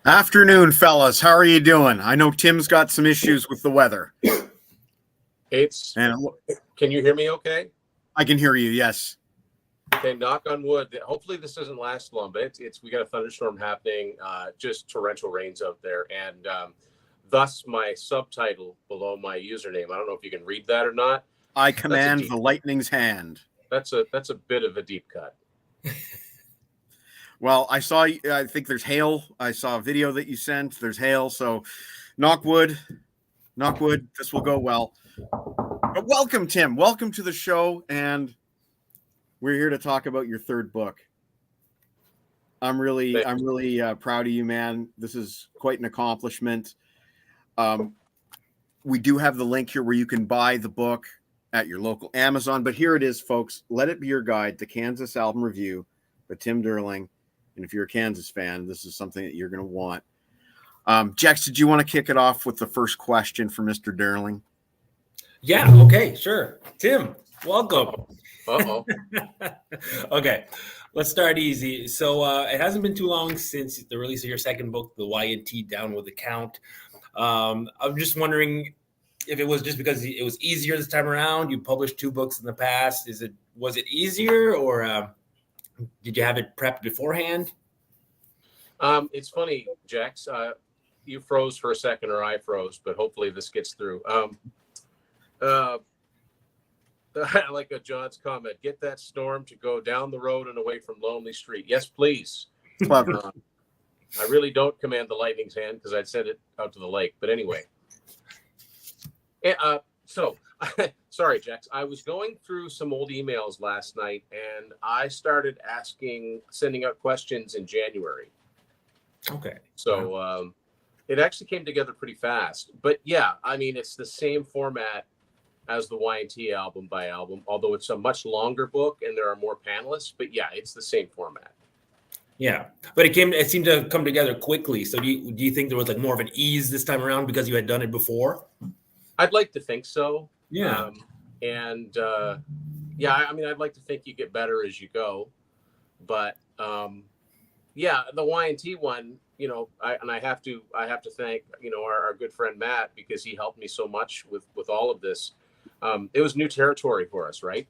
Afternoon, fellas. How are you doing? I know Tim's got some issues with the weather. Can you hear me okay? I can hear you, yes. Okay, knock on wood. Hopefully this doesn't last long, but we got a thunderstorm happening, just torrential rains out there, and thus my subtitle below my username. I don't know if you can read that or not. I command the lightning's hand. That's a bit of a deep cut. Well, I think there's hail. I saw a video that you sent. There's hail, so knock wood, this will go well. But welcome, Tim. Welcome to the show, and we're here to talk about your third book. I'm really proud of you, man. This is quite an accomplishment. We do have the link here where you can buy the book at your local Amazon, but here it is, folks. Let It Be Your Guide to Kansas Album Review by Tim Durling. And if you're a Kansas fan, this is something that you're going to want. Jex, did you want to kick it off with the first question for Mr. Durling? Yeah, okay, sure. Tim, welcome. Uh-oh. Okay, let's start easy. So it hasn't been too long since the release of your second book, The Y&T Down with the Count. I'm just wondering if it was just because it was easier this time around. You published 2 books in the past. Was it easier, or did you have it prepped beforehand? It's funny, Jax. You froze for a second, or I froze, but hopefully this gets through. I like a John's comment. Get that storm to go down the road and away from Lonely Street. Yes, please. Clever. I really don't command the lightning's hand because I'd send it out to the lake. But anyway. Sorry, Jax. I was going through some old emails last night, and I started sending out questions in January. Okay. So it actually came together pretty fast. But yeah, I mean, it's the same format as the Y&T album by album, although it's a much longer book and there are more panelists. But yeah, it's the same format. Yeah, but it seemed to come together quickly. So do you think there was like more of an ease this time around because you had done it before? I'd like to think so. Yeah. I mean, I'd like to think you get better as you go. But the Y&T one, you know, I have to thank, you know, our good friend Matt, because he helped me so much with all of this. It was new territory for us, right?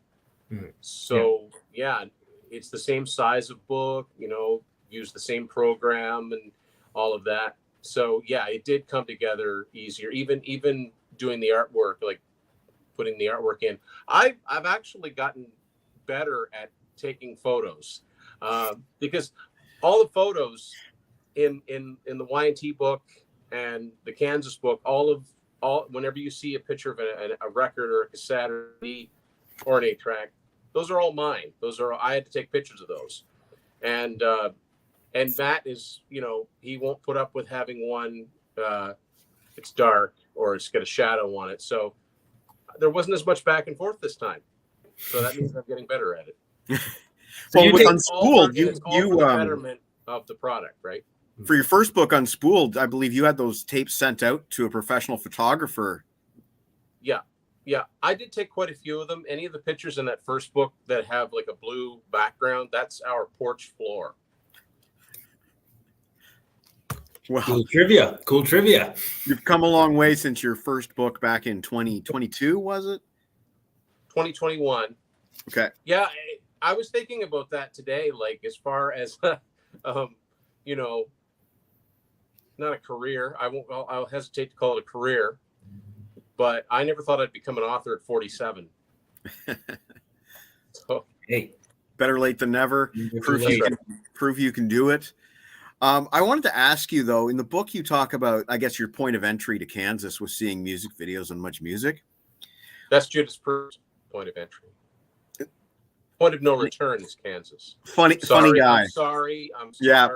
Mm-hmm. So yeah, it's the same size of book, you know, use the same program and all of that. So yeah, it did come together easier. Even doing the artwork, like putting the artwork in. I've actually gotten better at taking photos, because all the photos in the Y&T book and the Kansas book, all whenever you see a picture of a record or a cassette or an 8-track, those are all mine. I had to take pictures of those. And Matt is, you know, he won't put up with having one, it's dark or it's got a shadow on it. So there wasn't as much back and forth this time. So that means I'm getting better at it. So with Unspooled, you for the betterment of the product, right? For your first book, Unspooled, I believe you had those tapes sent out to a professional photographer. Yeah. I did take quite a few of them. Any of the pictures in that first book that have like a blue background, that's our porch floor. Well, Cool trivia. You've come a long way since your first book back in 2022, was it? 2021. Okay. Yeah, I was thinking about that today, like as far as, you know, not a career. I'll hesitate to call it a career, but I never thought I'd become an author at 47. So Hey, Better late than never. Too late. Prove you can do it. I wanted to ask you, though, in the book you talk about, I guess, your point of entry to Kansas was seeing music videos on Much Music. That's Judas Priest's point of entry. Point of no return is Kansas. Funny guy. I'm sorry. Yeah.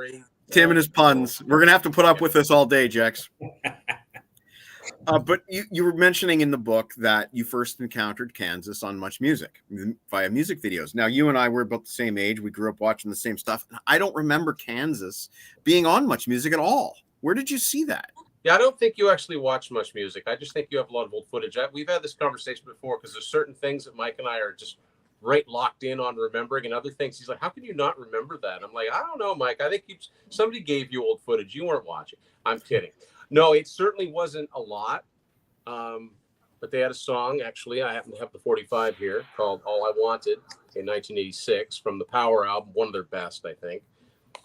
Tim and his puns. We're going to have to put up with this all day, Jex. But you were mentioning in the book that you first encountered Kansas on Much Music via music videos. Now, you and I were about the same age. We grew up watching the same stuff. I don't remember Kansas being on Much Music at all. Where did you see that? Yeah, I don't think you actually watch Much Music. I just think you have a lot of old footage. We've had this conversation before because there's certain things that Mike and I are just right locked in on remembering, and other things he's like, how can you not remember that? I'm like, I don't know, Mike. I think somebody gave you old footage. You weren't watching. I'm kidding. No, it certainly wasn't a lot. But they had a song, actually. I happen to have the 45 here, called All I Wanted in 1986 from the Power album, one of their best, I think.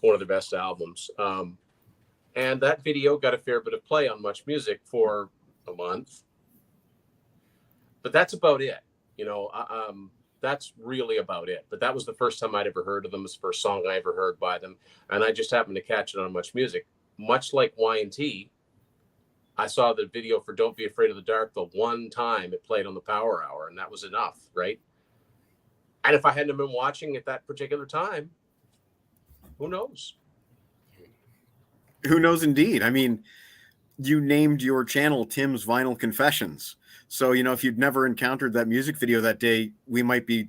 One of their best albums. And that video got a fair bit of play on Much Music for a month. But that's about it. That's really about it. But that was the first time I'd ever heard of them. It was the first song I ever heard by them. And I just happened to catch it on Much Music. Much like Y&T, I saw the video for Don't Be Afraid of the Dark the one time it played on the Power Hour, and that was enough, right? And if I hadn't been watching at that particular time, who knows? Who knows indeed. I mean, you named your channel Tim's Vinyl Confessions. So, if you'd never encountered that music video that day, we might be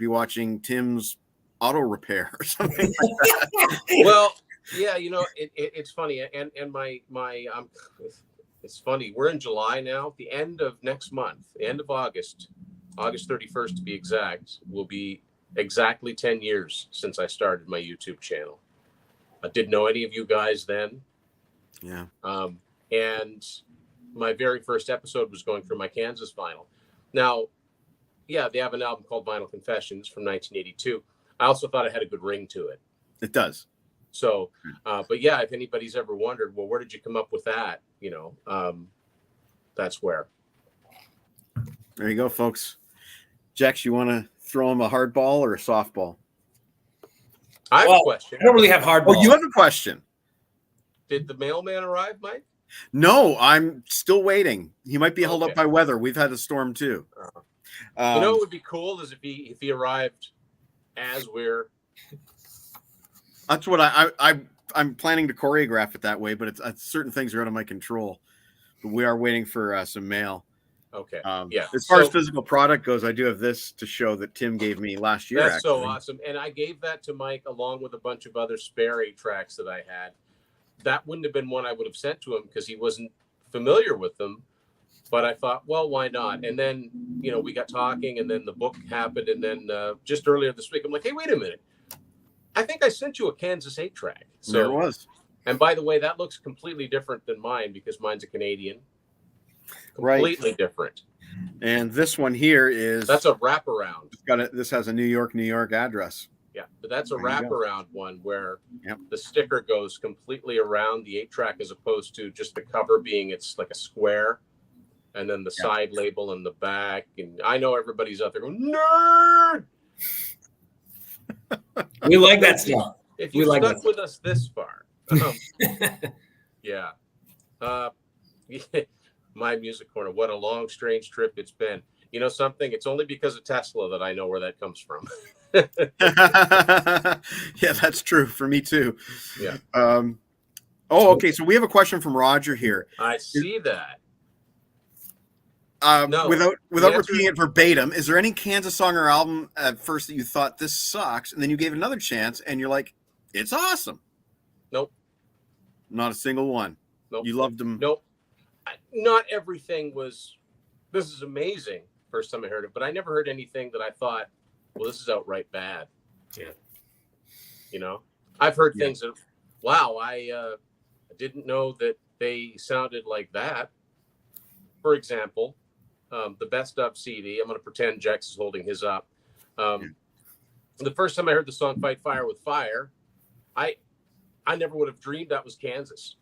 watching Tim's auto repair or something like that. Well, yeah, it's funny. And it's funny. We're in July now. The end of next month, the end of August 31st to be exact, will be exactly 10 years since I started my YouTube channel. I didn't know any of you guys then. Yeah. And my very first episode was going through my Kansas vinyl. Now, yeah, they have an album called Vinyl Confessions from 1982. I also thought it had a good ring to it. It does. So, but yeah, if anybody's ever wondered, well, where did you come up with that? That's where. There you go, folks. Jex, you want to throw him a hard ball or a softball? I have a question. I don't really have hard balls. Oh, you have a question. Did the mailman arrive, Mike? No, I'm still waiting. He might be held up by weather. We've had a storm too. What would be cool is if he arrived as we're. That's what I'm planning to choreograph it that way, but it's certain things are out of my control. But we are waiting for some mail. Okay. As far as physical product goes, I do have this to show that Tim gave me last year. That's so awesome, and I gave that to Mike along with a bunch of other spare 8 tracks that I had. That wouldn't have been one I would have sent to him because he wasn't familiar with them. But I thought, well, why not? And then we got talking, and then the book happened, and then just earlier this week, I'm like, hey, wait a minute. I think I sent you a Kansas 8-track. So there it was. And by the way, that looks completely different than mine because mine's a Canadian. Completely different. And this one here is... That's a wraparound. This has a New York address. Yeah, but that's a wraparound one where the sticker goes completely around the 8-track as opposed to just the cover being it's like a square. And then the side label and the back. And I know everybody's out there going, nerd! We like that stuff. If you stuck with us this far. Yeah. My music corner. What a long, strange trip it's been. You know something? It's only because of Tesla that I know where that comes from. Yeah, that's true for me too. Yeah. Okay. So we have a question from Roger here. I see that. No, without repeating it verbatim, is there any Kansas song or album at first that you thought this sucks, and then you gave it another chance, and you're like, it's awesome? Nope. Not a single one. Nope. You loved them. Nope. Not everything was. This is amazing. First time I heard it, but I never heard anything that I thought, well, this is outright bad. Yeah. I've heard things that, wow, I didn't know that they sounded like that. For example, the Best Of CD. I'm going to pretend Jex is holding his up. The first time I heard the song "Fight Fire with Fire," I never would have dreamed that was Kansas.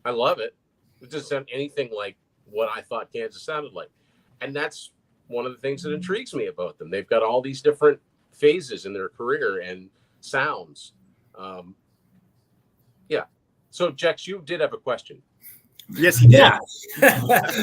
I love it. It doesn't sound anything like what I thought Kansas sounded like, and that's one of the things that intrigues me about them. They've got all these different phases in their career and sounds. Yeah. So, Jex, you did have a question. Yes, he did. Yeah.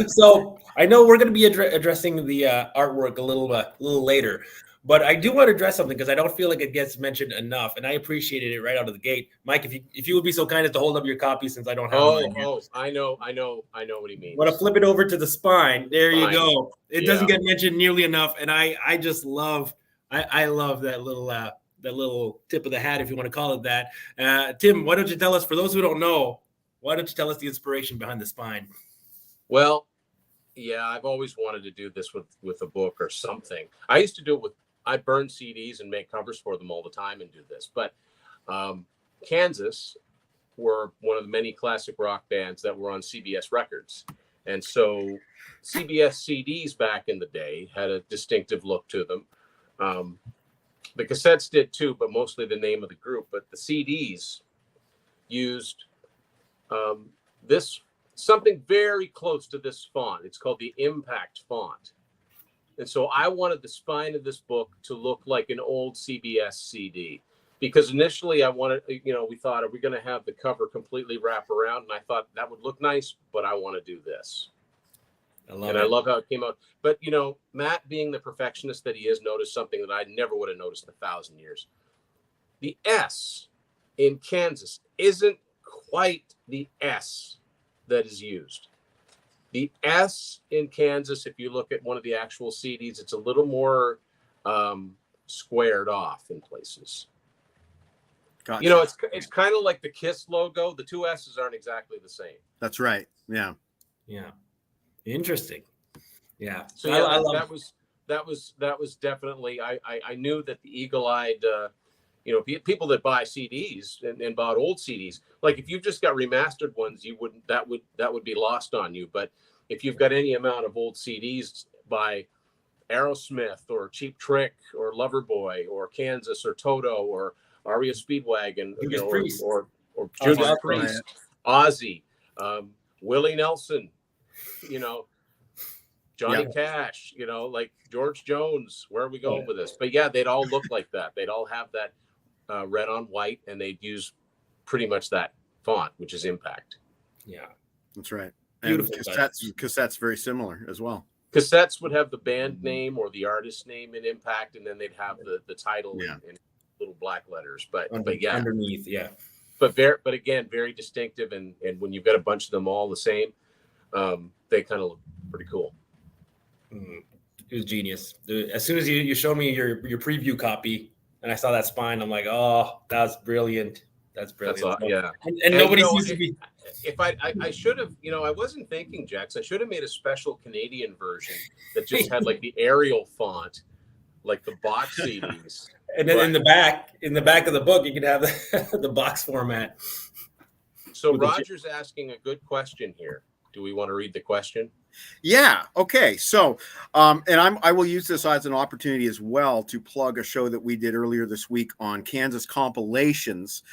So I know we're going to be addressing the artwork a little later, but I do want to address something because I don't feel like it gets mentioned enough, and I appreciated it right out of the gate. Mike, if you would be so kind as to hold up your copy since I don't have mine. I know what he means. Want to flip it over to the spine? There Spine. You go. It doesn't get mentioned nearly enough, and I just love I love that little tip of the hat, if you want to call it that. Tim, why don't you tell us, for those who don't know, why don't you tell us the inspiration behind the spine? Well, yeah, I've always wanted to do this with a book or something. I used to do it I burn CDs and make covers for them all the time and do this. But Kansas were one of the many classic rock bands that were on CBS Records. And so CBS CDs back in the day had a distinctive look to them. The cassettes did too, but mostly the name of the group. But the CDs used this something very close to this font. It's called the Impact font. And so I wanted the spine of this book to look like an old CBS CD, because initially I wanted, we thought, are we going to have the cover completely wrap around? And I thought that would look nice, but I want to do this. I love how it came out. But, Matt, being the perfectionist that he is, noticed something that I never would have noticed in 1,000 years. The S in Kansas isn't quite the S that is used. The S in Kansas, if you look at one of the actual CDs, it's a little more squared off in places. Gotcha. It's kind of like the KISS logo. The two S's aren't exactly the same. That's right. Yeah. Interesting. Yeah. So that was definitely, I knew that the eagle-eyed people that buy CDs and bought old CDs, like if you've just got remastered ones, that would be lost on you. But if you've got any amount of old CDs by Aerosmith or Cheap Trick or Loverboy or Kansas or Toto or Aria Speedwagon, or Judas Priest, Ozzy, Willie Nelson, Johnny Cash, like George Jones. Where are we going with this? But yeah, they'd all look like that. They'd all have that red on white, and they'd use pretty much that font, which is Impact. Yeah, that's right. Beautiful. And cassettes very similar as well. Cassettes would have the band name or the artist name in Impact, and then they'd have the title in little black letters. But yeah, underneath, yeah. But again, very distinctive, and when you've got a bunch of them all the same, they kind of look pretty cool. It was genius. As soon as you showed me your preview copy, and I saw that spine, I'm like, oh, that's brilliant. That's brilliant. That's yeah. And nobody seems to be. If I should have, I wasn't thinking, Jax. I should have made a special Canadian version that just had like the Arial font, like the box CDs. And then in the back of the book, you can have the box format. So Roger's asking a good question here. Do we want to read the question? Yeah. Okay. So, I will use this as an opportunity as well to plug a show that we did earlier this week on Kansas compilations.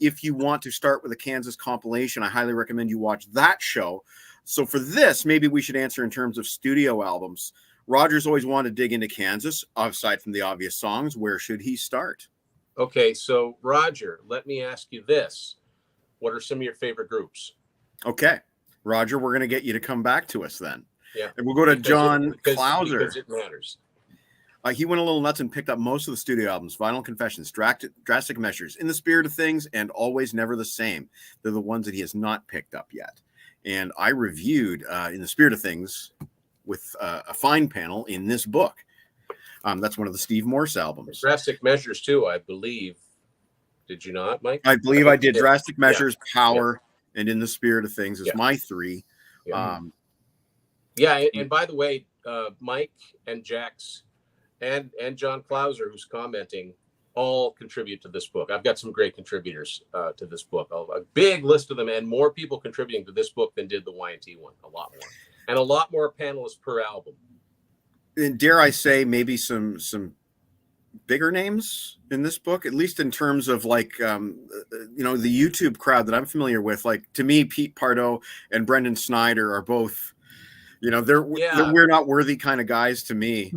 If you want to start with a Kansas compilation, I highly recommend you watch that show. So for this, maybe we should answer in terms of studio albums. Roger's always wanted to dig into Kansas, aside from the obvious songs. Where should he start? Okay. So Roger, let me ask you this. What are some of your favorite groups? Okay. Roger, we're going to get you to come back to us then. Yeah. And we'll go to John Klauser. Because it matters. He went a little nuts and picked up most of the studio albums: Vinyl Confessions, Drastic Measures, In the Spirit of Things, and Always Never the Same. They're the ones that he has not picked up yet. And I reviewed In the Spirit of Things with a fine panel in this book. That's one of the Steve Morse albums. Drastic Measures too, I believe. Did you not, Mike? I believe I did. Drastic Measures, Power, and In the Spirit of Things is my three. And by the way, Mike and Jax and John Klauser, who's commenting, all contribute to this book. I've got some great contributors to this book, a big list of them, and more people contributing to this book than did the Y&T one, a lot more, and a lot more panelists per album. And dare I say, maybe some bigger names in this book, at least in terms of like the YouTube crowd that I'm familiar with. Like, to me, Pete Pardo and Brendan Snyder are both, they're we're not worthy kind of guys to me.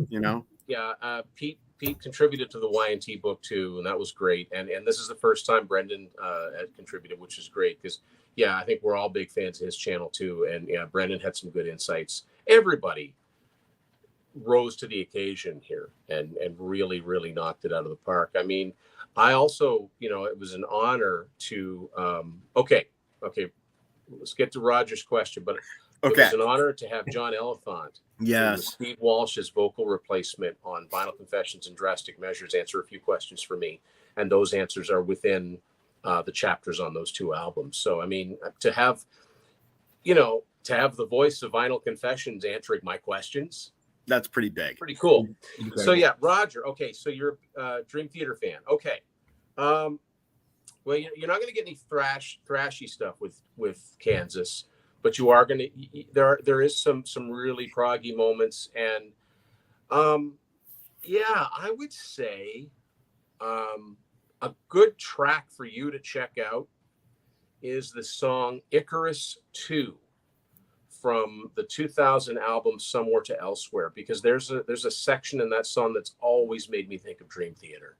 Yeah, Pete Pete contributed to the Y&T book too, and that was great. And this is the first time Brendan had contributed, which is great because, yeah, I think we're all big fans of his channel too. And yeah, Brendan had some good insights. Everybody rose to the occasion here and really, really knocked it out of the park. I mean, I also, it was an honor to, okay, let's get to Roger's question, but it was an honor to have John Elephant, Steve Walsh's vocal replacement on Vinyl Confessions and Drastic Measures, answer a few questions for me. And those answers are within the chapters on those two albums. So, I mean, to have the voice of Vinyl Confessions answering my questions, that's pretty big. Pretty cool. Incredible. So yeah, Roger. Okay, so you're a Dream Theater fan. Okay. Well, you're not going to get any thrashy stuff with Kansas, but you are going to. There is some really proggy moments, and I would say a good track for you to check out is the song Icarus 2. From the 2000 album Somewhere to Elsewhere, because there's a section in that song that's always made me think of Dream Theater.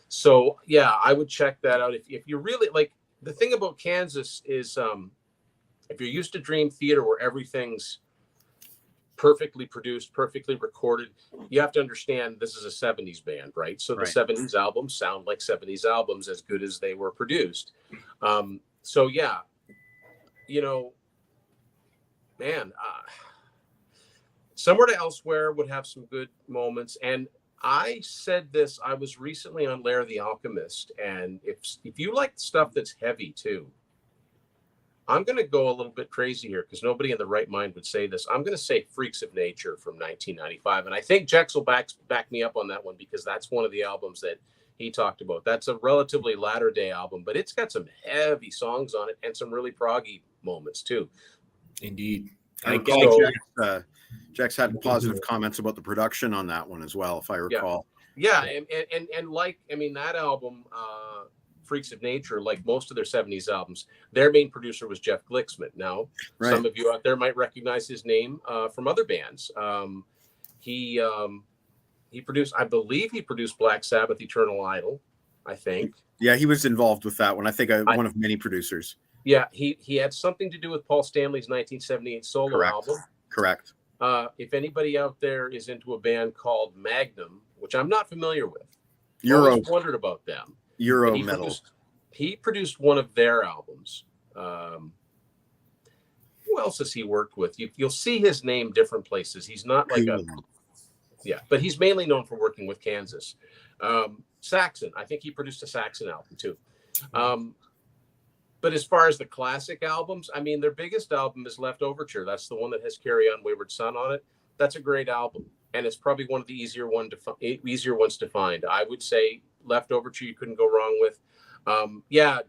So yeah, I would check that out if you really like. The thing about Kansas is if you're used to Dream Theater where everything's perfectly produced, perfectly recorded, you have to understand this is a 70s band, right? So the 70s albums sound like 70s albums as good as they were produced. So yeah, Somewhere to Elsewhere would have some good moments. And I said this, I was recently on Lair the Alchemist, and if you like stuff that's heavy too, I'm going to go a little bit crazy here because nobody in the right mind would say this. I'm going to say Freaks of Nature from 1995. And I think Jex will back me up on that one because that's one of the albums that he talked about. That's a relatively latter day album, but it's got some heavy songs on it and some really proggy moments too. Indeed. Jex had positive comments about the production on that one as well, if I recall. Yeah. And like, I mean, that album, Freaks of Nature, like most of their 70s albums, their main producer was Jeff Glicksman. Now, some of you out there might recognize his name from other bands. He produced, I believe he produced Black Sabbath, Eternal Idol, I think. Yeah, he was involved with that one. I think one of many producers. Yeah, he had something to do with Paul Stanley's 1978 solo album. Correct. If anybody out there is into a band called Magnum, which I'm not familiar with, I always wondered about them. Euro metal. He produced one of their albums. Who else has he worked with? You'll see his name different places. He's not like but he's mainly known for working with Kansas. Saxon, I think he produced a Saxon album too. But as far as the classic albums, I mean, their biggest album is Left Overture. That's the one that has Carry On Wayward Son on it. That's a great album. And it's probably one of the easier ones to find. I would say Left Overture you couldn't go wrong with.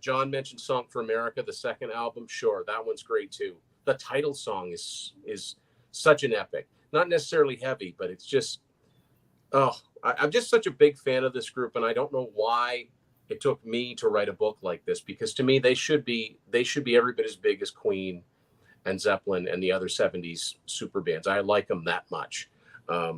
John mentioned Song for America, the second album. Sure, that one's great too. The title song is such an epic. Not necessarily heavy, but it's just, I'm just such a big fan of this group, and I don't know why it took me to write a book like this, because to me they should be every bit as big as Queen and Zeppelin and the other 70s super bands. I like them that much. I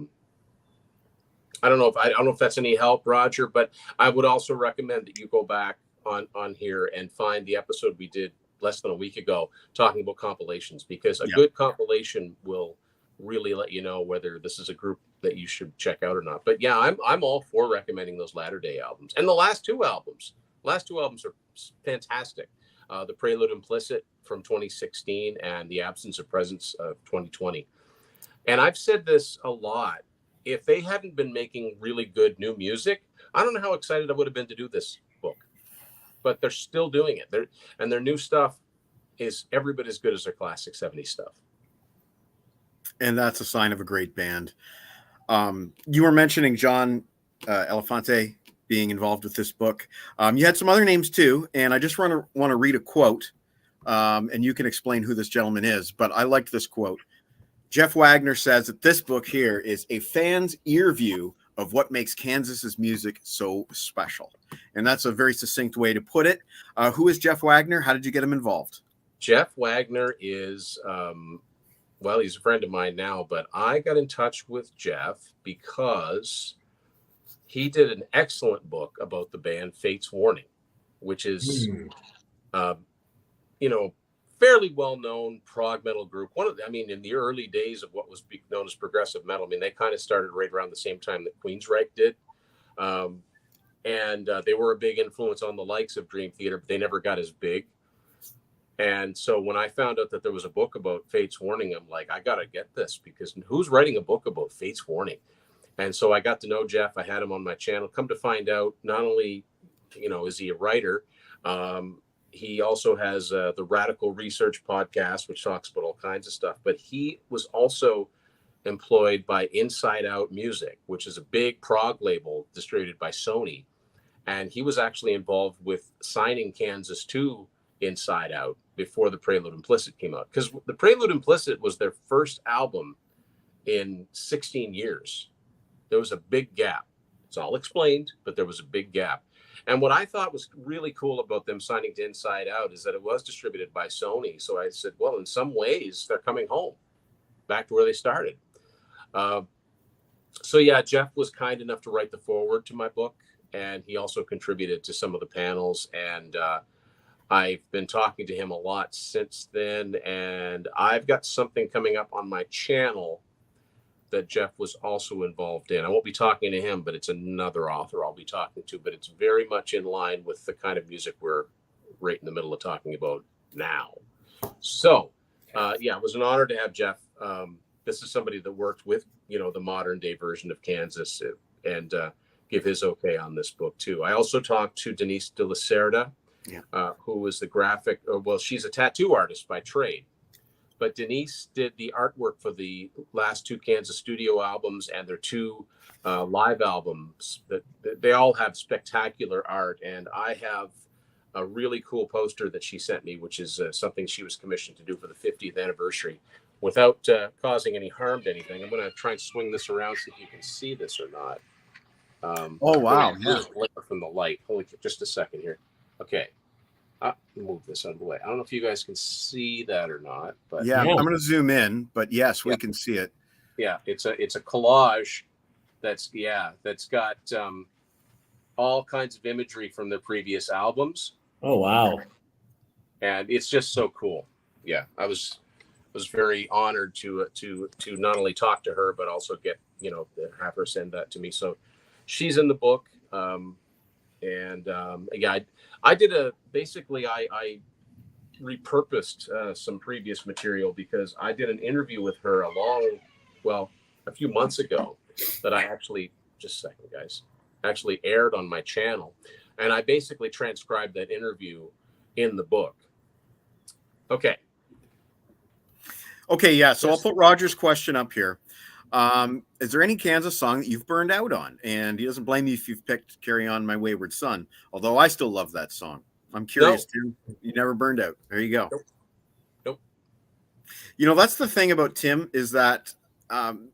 don't know if that's any help, Roger, but I would also recommend that you go back on here and find the episode we did less than a week ago talking about compilations, because a good compilation will really let you know whether this is a group that you should check out or not. But yeah, I'm all for recommending those latter day albums. And the last two albums are fantastic. The Prelude Implicit from 2016 and The Absence of Presence of 2020. And I've said this a lot. If they hadn't been making really good new music, I don't know how excited I would have been to do this book. But they're still doing it. Their new stuff is every bit as good as their classic 70s stuff. And that's a sign of a great band. You were mentioning John Elefante being involved with this book. You had some other names too, and I just want to read a quote, and you can explain who this gentleman is. But I liked this quote. Jeff Wagner says that this book here is a fan's ear view of what makes Kansas's music so special. And that's a very succinct way to put it. Who is Jeff Wagner? How did you get him involved? Jeff Wagner is well, he's a friend of mine now, but I got in touch with Jeff because he did an excellent book about the band Fate's Warning, which is, uh, you know, fairly well-known prog metal group. I mean, in the early days of what was known as progressive metal, I mean, they kind of started right around the same time that Queensryche did. And they were a big influence on the likes of Dream Theater, but they never got as big. And so when I found out that there was a book about Fate's Warning, I'm like, I got to get this, because who's writing a book about Fate's Warning? And so I got to know Jeff. I had him on my channel. Come to find out, not only, is he a writer, he also has the Radical Research podcast, which talks about all kinds of stuff. But he was also employed by Inside Out Music, which is a big prog label distributed by Sony. And he was actually involved with signing Kansas to Inside Out before the Prelude Implicit came out. Because the Prelude Implicit was their first album in 16 years. There was a big gap. It's all explained, but there was a big gap. And what I thought was really cool about them signing to Inside Out is that it was distributed by Sony. So I said, well, in some ways, they're coming home, back to where they started. So yeah, Jeff was kind enough to write the foreword to my book, and he also contributed to some of the panels. And I've been talking to him a lot since then, and I've got something coming up on my channel that Jeff was also involved in. I won't be talking to him, but it's another author I'll be talking to, but it's very much in line with the kind of music we're right in the middle of talking about now. So yeah, it was an honor to have Jeff. This is somebody that worked with, the modern day version of Kansas, and give his okay on this book too. I also talked to Denise de la Cerda, who was the she's a tattoo artist by trade. But Denise did the artwork for the last two Kansas studio albums and their two live albums. That they all have spectacular art. And I have a really cool poster that she sent me, which is something she was commissioned to do for the 50th anniversary without causing any harm to anything. I'm going to try and swing this around, see if you can see this or not. Oh, wow. Yeah. From the light. Hold on just a second here. Okay. Move this out of the way. I don't know if you guys can see that or not, but yeah, I'm going to zoom in, but yes, we can see it. Yeah, it's a collage that's got all kinds of imagery from their previous albums. Oh wow! And it's just so cool. Yeah, I was very honored to not only talk to her but also get have her send that to me. So she's in the book. Yeah, I did I repurposed some previous material because I did an interview with her a few months ago that I actually, just a second, guys, actually aired on my channel. And I basically transcribed that interview in the book. Okay. Okay, yeah. So I'll put Roger's question up here. Is there any Kansas song that you've burned out on? And he doesn't blame you if you've picked Carry On My Wayward Son, although I still love that song. I'm curious, Tim. You never burned out. There you go. Nope. That's the thing about Tim is that I'm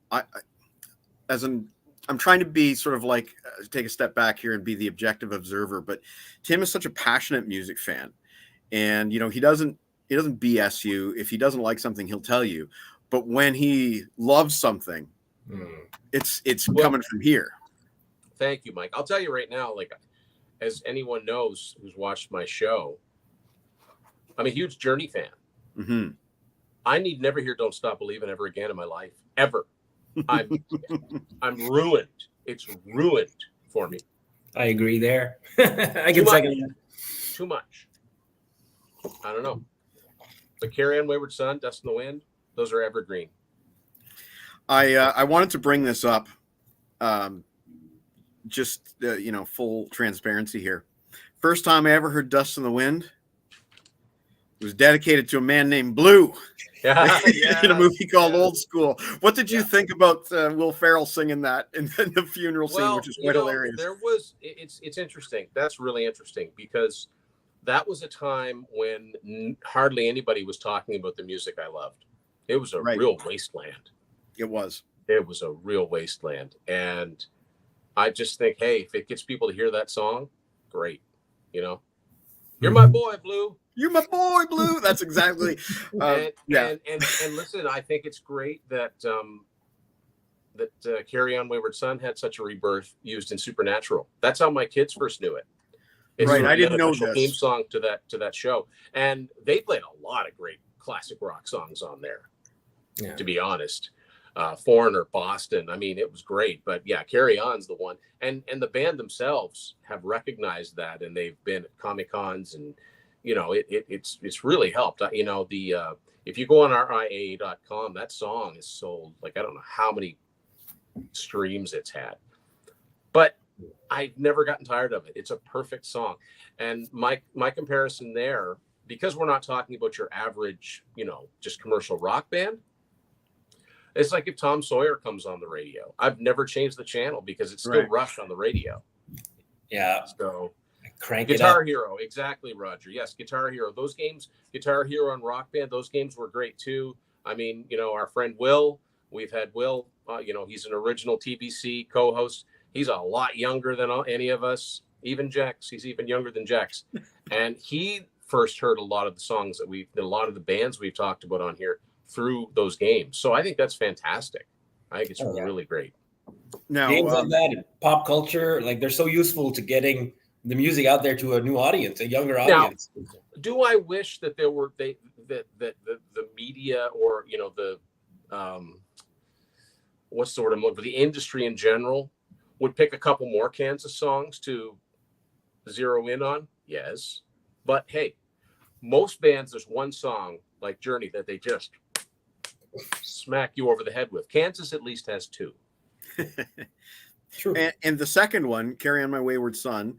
trying to be sort of like take a step back here and be the objective observer, but Tim is such a passionate music fan, and he doesn't BS you. If he doesn't like something, he'll tell you. But when he loves something, it's coming from here. Thank you, Mike. I'll tell you right now, like, as anyone knows who's watched my show, I'm a huge Journey fan. Mm-hmm. I need never hear Don't Stop Believin' ever again in my life, ever. I'm ruined. It's ruined for me. I agree there. I can second that. Too much. I don't know. But Carry On Wayward Son, Dust in the Wind, those are evergreen. I wanted to bring this up. Just full transparency here. First time I ever heard Dust in the Wind, it was dedicated to a man named Blue. Yeah, in a movie called Old School. What did you think about Will Ferrell singing that in the funeral scene, which is quite hilarious? It's interesting. That's really interesting because that was a time when hardly anybody was talking about the music I loved. It was a real wasteland. It was a real wasteland. And I just think, hey, if it gets people to hear that song, great. You're my boy, Blue. You my boy, Blue. That's exactly. And listen, I think it's great that Carry On Wayward Son had such a rebirth used in Supernatural. That's how my kids first knew it. It's Right, sort of I didn't the know unofficial theme this. song to that show, and they played a lot of great classic rock songs on there. Yeah. To be honest, Foreigner, Boston. I mean, it was great. But yeah, Carry On's the one, and the band themselves have recognized that, and they've been at Comic Cons, and you know, it's really helped. You know, if you go on RIAA.com, that song is sold like I don't know how many streams it's had, but I've never gotten tired of it. It's a perfect song. And my comparison there, because we're not talking about your average, you know, just commercial rock band, it's like if Tom Sawyer comes on the radio. I've never changed the channel because it's still Rush on the radio. Yeah. So crank Guitar it up. Hero, exactly, Roger. Yes, Guitar Hero. Those games, Guitar Hero and Rock Band, those games were great too. I mean, you know, our friend Will, we've had Will, you know, he's an original TBC co-host. He's a lot younger than any of us, even Jex. He's even younger than Jex. And he first heard a lot of the songs that a lot of the bands we've talked about on here through those games. So I think that's fantastic. I think it's really great. Now, Games like that and pop culture, like they're so useful to getting the music out there to a new audience, a younger audience. Now, do I wish that there were that the media or, you know, the what's the word I'm looking for, the industry in general would pick a couple more Kansas songs to zero in on? Yes. But hey, most bands, there's one song like Journey that they just smack you over the head with. Kansas at least has two. True. And the second one, Carry On My Wayward Son,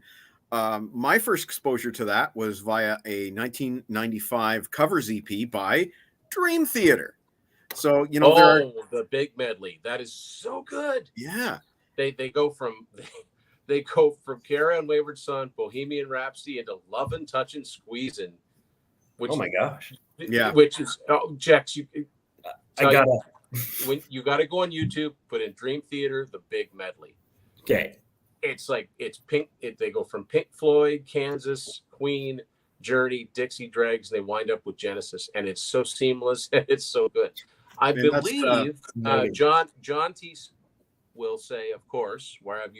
my first exposure to that was via a 1995 covers EP by Dream Theater. So, you know, the big medley. That is so good. Yeah. They go from Carry On Wayward Son, Bohemian Rhapsody into Lovin', Touchin', Squeezin'. Oh my gosh. Yeah. Which is Jex, when you gotta go on YouTube, put in Dream Theater, the big medley. Okay. It's Pink. They go from Pink Floyd, Kansas, Queen, Journey, Dixie Dregs, and they wind up with Genesis, and it's so seamless and it's so good. I believe John T. will say, of course, why have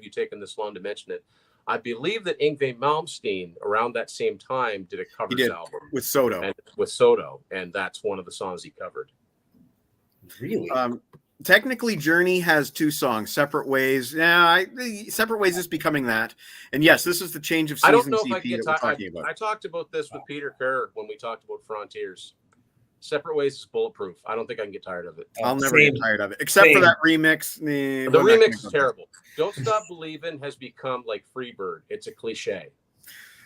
you taken this long to mention it? I believe that Yngwie Malmsteen around that same time did a covers album with Soto, and that's one of the songs he covered. Really? Technically, Journey has two songs, Separate Ways. Yeah, Separate Ways is becoming that. And yes, this is the change of season. I don't know if CP I can talking about. I talked about this with Peter Kerr when we talked about Frontiers. Separate Ways is bulletproof. I don't think I can get tired of it. I'll never get tired of it, except for that remix. The remix is terrible. Don't Stop Believin' has become like Freebird. It's a cliche,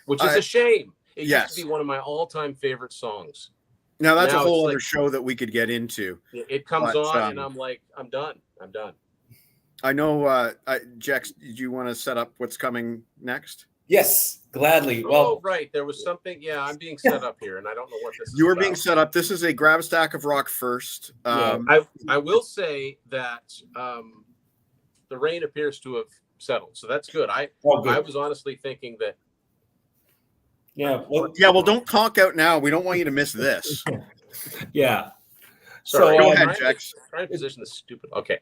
which is a shame. It used to be one of my all-time favorite songs. Now that's a whole other show that we could get into. It comes on, and I'm like, I'm done. I know, Jex, did you want to set up what's coming next? Yes, gladly. Well, right. There was something. Yeah, I'm being set up here, and I don't know what this is. You are being set up. This is a Grab a Stack of Rock first. I will say that the rain appears to have settled, so that's good. I was honestly thinking that. Yeah. Well, don't conk out now. We don't want you to miss this. Yeah. Sorry, go ahead, Jex. Trying to position this stupid. Okay.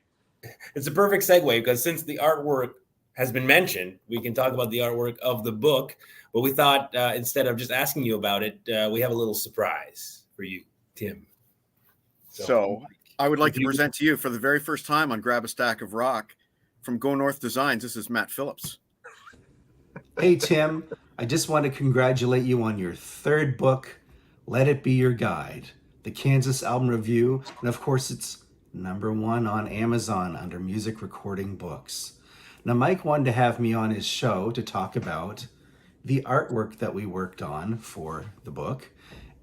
It's a perfect segue because since the artwork has been mentioned, we can talk about the artwork of the book. But we thought instead of just asking you about it, we have a little surprise for you, Tim. So I would like to present to you for the very first time on Grab a Stack of Rock from Go North Designs. This is Matt Phillips. Hey, Tim. I just want to congratulate you on your third book, Let It Be Your Guide, the Kansas Album Review. And of course, it's #1 on Amazon under music recording books. Now, Mike wanted to have me on his show to talk about the artwork that we worked on for the book.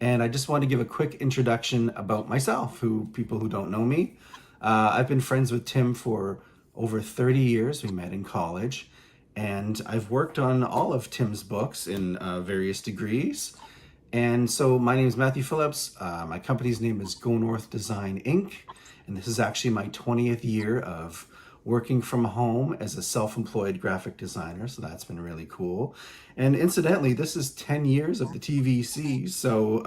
And I just want to give a quick introduction about myself, people who don't know me. I've been friends with Tim for over 30 years. We met in college. And I've worked on all of Tim's books in various degrees. And so my name is Matthew Phillips. My company's name is Go North Design, Inc. And this is actually my 20th year of working from home as a self-employed graphic designer, so that's been really cool. And incidentally, this is 10 years of the TVC, so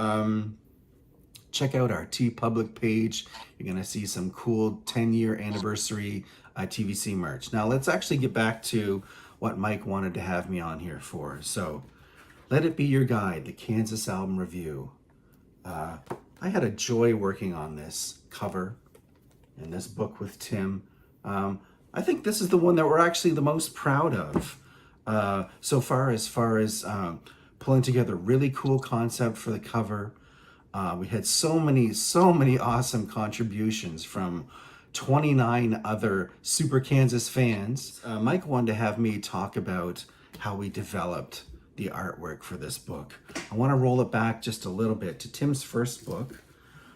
check out our TeePublic page. You're going to see some cool 10-year anniversary TVC merch. Now let's actually get back to what Mike wanted to have me on here for. So, Let It Be Your Guide, the Kansas album review. I had a joy working on this cover and this book with Tim. I think this is the one that we're actually the most proud of so far as pulling together a really cool concept for the cover. We had so many awesome contributions from 29 other Super Kansas fans. Mike wanted to have me talk about how we developed the artwork for this book. I want to roll it back just a little bit to Tim's first book.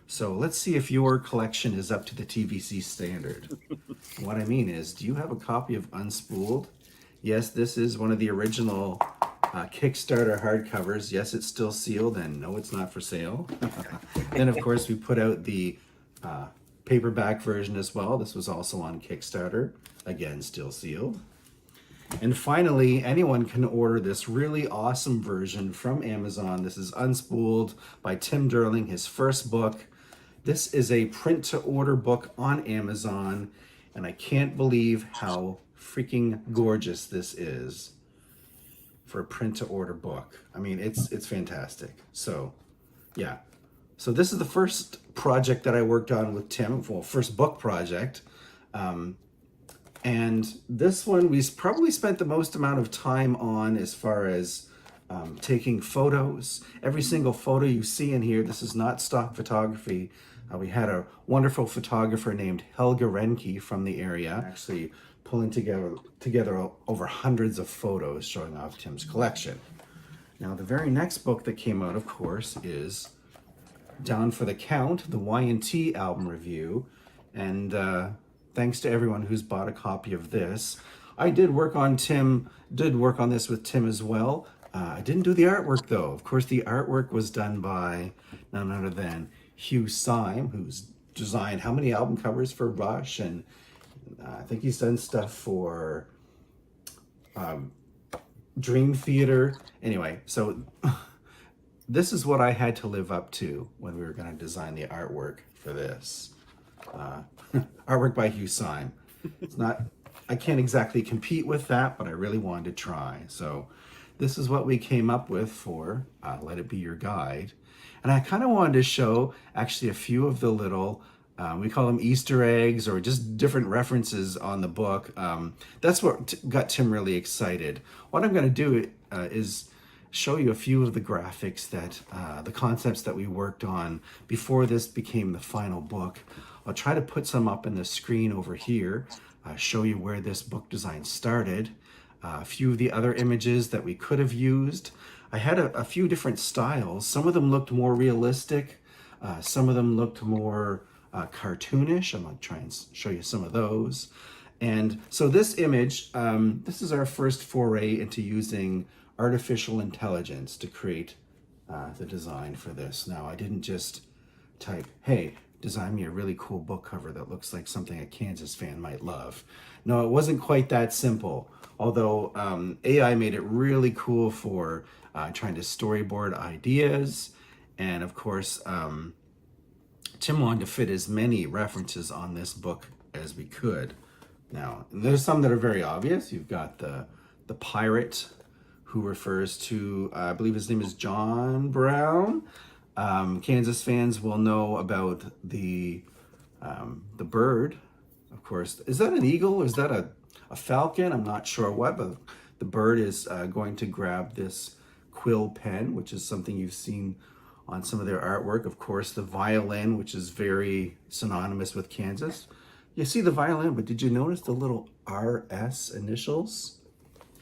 So let's see if your collection is up to the TVC standard. What I mean is, do you have a copy of Unspooled? Yes, this is one of the original Kickstarter hardcovers. Yes, it's still sealed, and no, it's not for sale. Then, of course, we put out the paperback version as well. This was also on Kickstarter. Again, still sealed. And finally, anyone can order this really awesome version from Amazon. This is Unspooled by Tim Durling, his first book. This is a print-to-order book on Amazon, and I can't believe how freaking gorgeous this is for a print-to-order book. I mean, it's fantastic. So, yeah. So this is the first project that I worked on with Tim, well, first book project. And this one we probably spent the most amount of time on as far as taking photos. Every single photo you see in here, this is not stock photography. We had a wonderful photographer named Helga Renke from the area, actually pulling together over hundreds of photos showing off Tim's collection. Now, the very next book that came out, of course, is Down for the Count, the Y&T album review. And thanks to everyone who's bought a copy of this. I did work on this with Tim as well. I didn't do the artwork though. Of course, the artwork was done by none other than Hugh Syme, who's designed how many album covers for Rush, and I think he's done stuff for Dream Theater. Anyway, so this is what I had to live up to when we were going to design the artwork for this. Artwork by Hugh Syme. It's not, I can't exactly compete with that, but I really wanted to try. So this is what we came up with for Let It Be Your Guide. And I kind of wanted to show actually a few of the little, we call them Easter eggs or just different references on the book. That's what got Tim really excited. What I'm going to do is show you a few of the graphics that, the concepts that we worked on before this became the final book. I'll try to put some up in the screen over here, show you where this book design started, a few of the other images that we could have used. I had a few different styles. Some of them looked more realistic. Some of them looked more cartoonish. I'm going to try and show you some of those. And so this image, this is our first foray into using artificial intelligence to create the design for this. Now, I didn't just type, hey, design me a really cool book cover that looks like something a Kansas fan might love. No, it wasn't quite that simple. Although AI made it really cool for trying to storyboard ideas. And of course, Tim wanted to fit as many references on this book as we could. Now, there's some that are very obvious. You've got the pirate who refers to, I believe his name is John Brown. Kansas fans will know about the bird, of course. Is that an eagle? Is that a falcon? I'm not sure what, but the bird is going to grab this quill pen, which is something you've seen on some of their artwork. Of course, the violin, which is very synonymous with Kansas. You see the violin, but did you notice the little RS initials?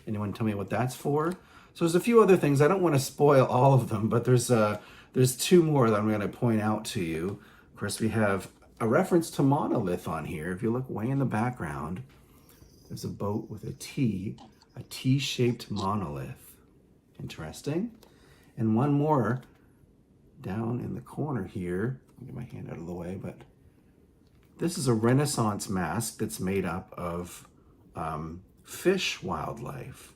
Anyone tell me what that's for? So there's a few other things. I don't want to spoil all of them, but there's two more that I'm going to point out to you. Of course, we have a reference to monolith on here. If you look way in the background, there's a boat with a T-shaped monolith. Interesting. And one more down in the corner here. I'll get my hand out of the way, but This is a Renaissance mask that's made up of fish wildlife.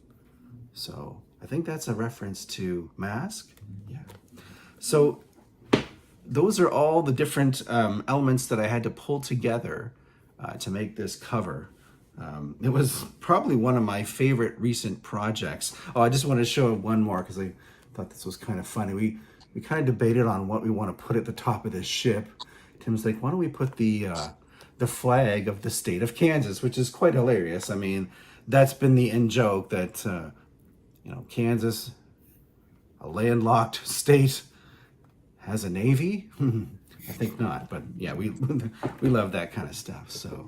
So I think that's a reference to mask. Yeah. So those are all the different elements that I had to pull together to make this cover. It was probably one of my favorite recent projects. Oh, I just want to show one more because I thought this was kind of funny. We kind of debated on what we want to put at the top of this ship. Tim's like, why don't we put the flag of the state of Kansas, which is quite hilarious. I mean, that's been the in joke that Kansas, a landlocked state, has a navy. I think not, but yeah, we we love that kind of stuff. So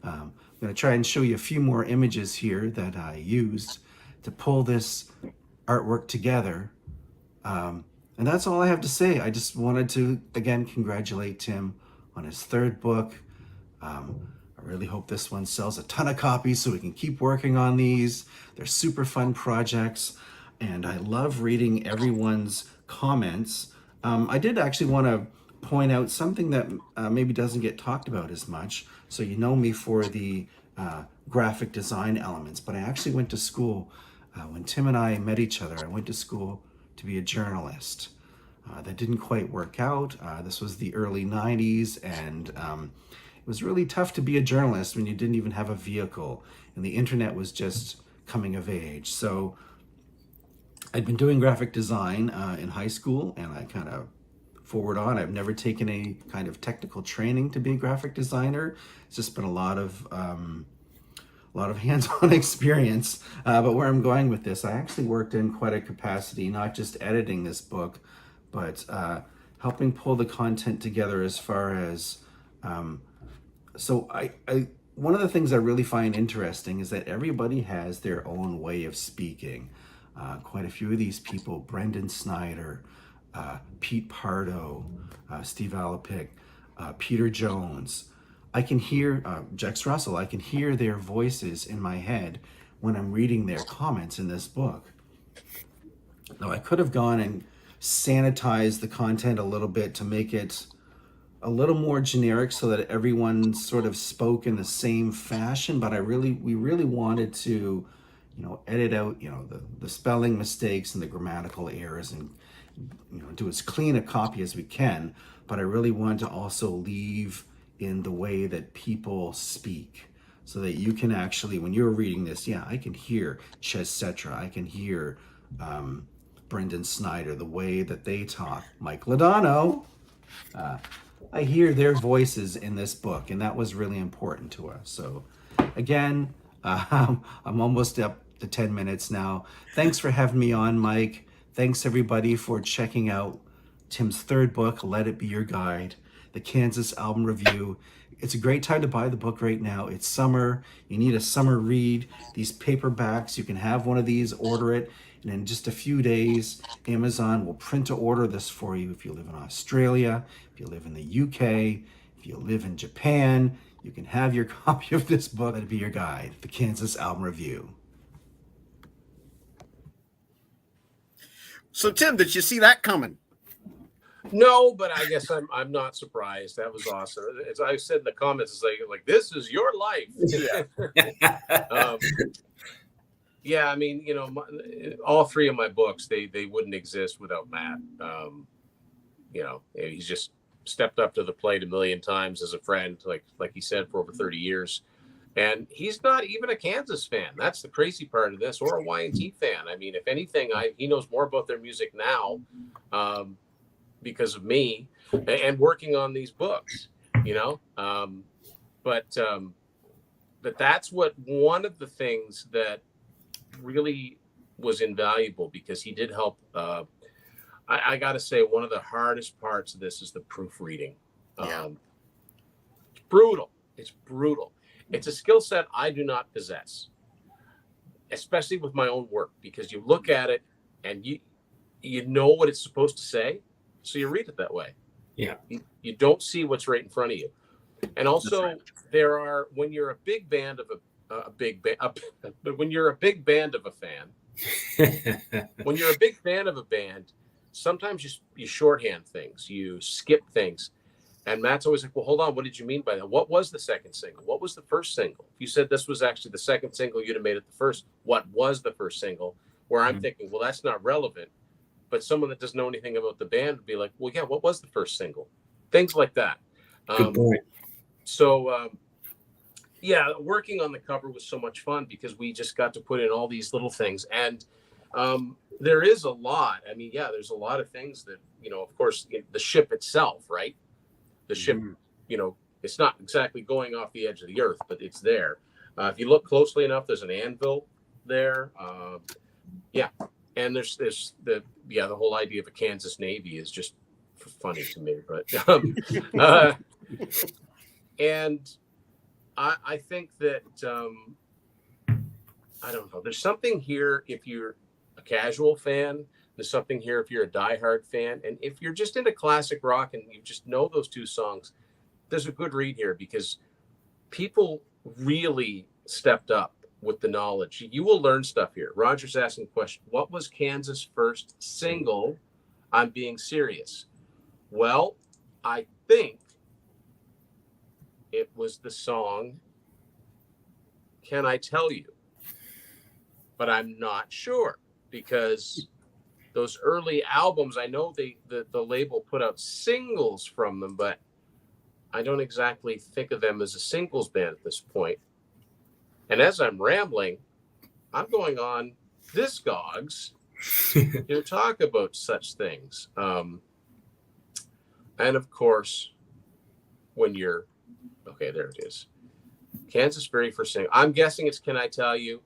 I'm going to try and show you a few more images here that I used to pull this artwork together. And that's all I have to say. I just wanted to, again, congratulate Tim on his third book. I really hope this one sells a ton of copies so we can keep working on these. They're super fun projects, and I love reading everyone's comments. I did actually want to point out something that maybe doesn't get talked about as much. So you know me for the graphic design elements, but I actually went to school when Tim and I met each other. I went to school to be a journalist. That didn't quite work out. This was the early 90s, and it was really tough to be a journalist when you didn't even have a vehicle and the internet was just coming of age. So I'd been doing graphic design in high school, and I kind of forward on. I've never taken any kind of technical training to be a graphic designer. It's just been a lot of hands-on experience. But where I'm going with this, I actually worked in quite a capacity, not just editing this book, but helping pull the content together as far as so I one of the things I really find interesting is that everybody has their own way of speaking. Quite a few of these people, Brendan Snyder, Pete Pardo, Steve Alapik, Peter Jones. I can hear Jex Russell. I can hear their voices in my head when I'm reading their comments in this book. Now, I could have gone and sanitized the content a little bit to make it a little more generic so that everyone sort of spoke in the same fashion, but we really wanted to, edit out, the spelling mistakes and the grammatical errors and, do as clean a copy as we can. But I really wanted to also leave in the way that people speak so that you can actually, when you're reading this, I can hear Ches Cetra, I can hear Brendan Snyder, the way that they talk, Mike Lodano. I hear their voices in this book, and that was really important to us. So again, I'm almost up to 10 minutes now. Thanks for having me on, Mike. Thanks everybody for checking out Tim's third book, Let It Be Your Guide, the Kansas Album Review. It's a great time to buy the book right now. It's summer. You need a summer read. These paperbacks, you can have one of these, order it, and in just a few days, Amazon will print to order this for you. If you live in Australia, if you live in the UK, if you live in Japan, you can have your copy of this book. Let it be your guide, the Kansas Album Review. So, Tim, did you see that coming? No, but I guess I'm not surprised. That was awesome. As I said in the comments, it's like this is your life. Yeah. I mean, all three of my books, they wouldn't exist without Matt. He's just stepped up to the plate a million times as a friend, like he said, for over 30 years. And he's not even a Kansas fan. That's the crazy part of this, or a Y&T fan. I mean, if anything, he knows more about their music now because of me and working on these books, But that's what one of the things that really was invaluable, because he did help. I got to say, one of the hardest parts of this is the proofreading. It's brutal. It's brutal. It's a skill set I do not possess, especially with my own work, because you look at it and you know what it's supposed to say, so you read it that way. Yeah. You don't see what's right in front of you. And also, there are, when you're a big band of when you're a big band of a fan, when you're a big fan of a band, sometimes you shorthand things, you skip things. And Matt's always like, well, hold on. What did you mean by that? What was the second single? What was the first single? If you said this was actually the second single, you'd have made it the first. What was the first single? Where I'm thinking, well, that's not relevant. But someone that doesn't know anything about the band would be like, well, yeah, what was the first single? Things like that. Good point. So, yeah, working on the cover was so much fun because we just got to put in all these little things. And there is a lot. I mean, yeah, there's a lot of things that, of course, the ship itself, right? The ship, it's not exactly going off the edge of the earth, but it's there. If you look closely enough, there's an anvil there. Yeah. And there's the whole idea of a Kansas Navy is just funny to me. But, and I think that, I don't know, there's something here if you're a casual fan. There's something here if you're a diehard fan. And if you're just into classic rock and you just know those two songs, there's a good read here because people really stepped up with the knowledge. You will learn stuff here. Roger's asking the question, what was Kansas' first single? I'm being serious. Well, I think it was the song Can I Tell You? But I'm not sure because those early albums, I know the label put out singles from them, but I don't exactly think of them as a singles band at this point. And as I'm rambling, I'm going on Discogs to talk about such things. And of course, when you're, okay, there it is. Kansas' very first single. I'm guessing it's Can I Tell You?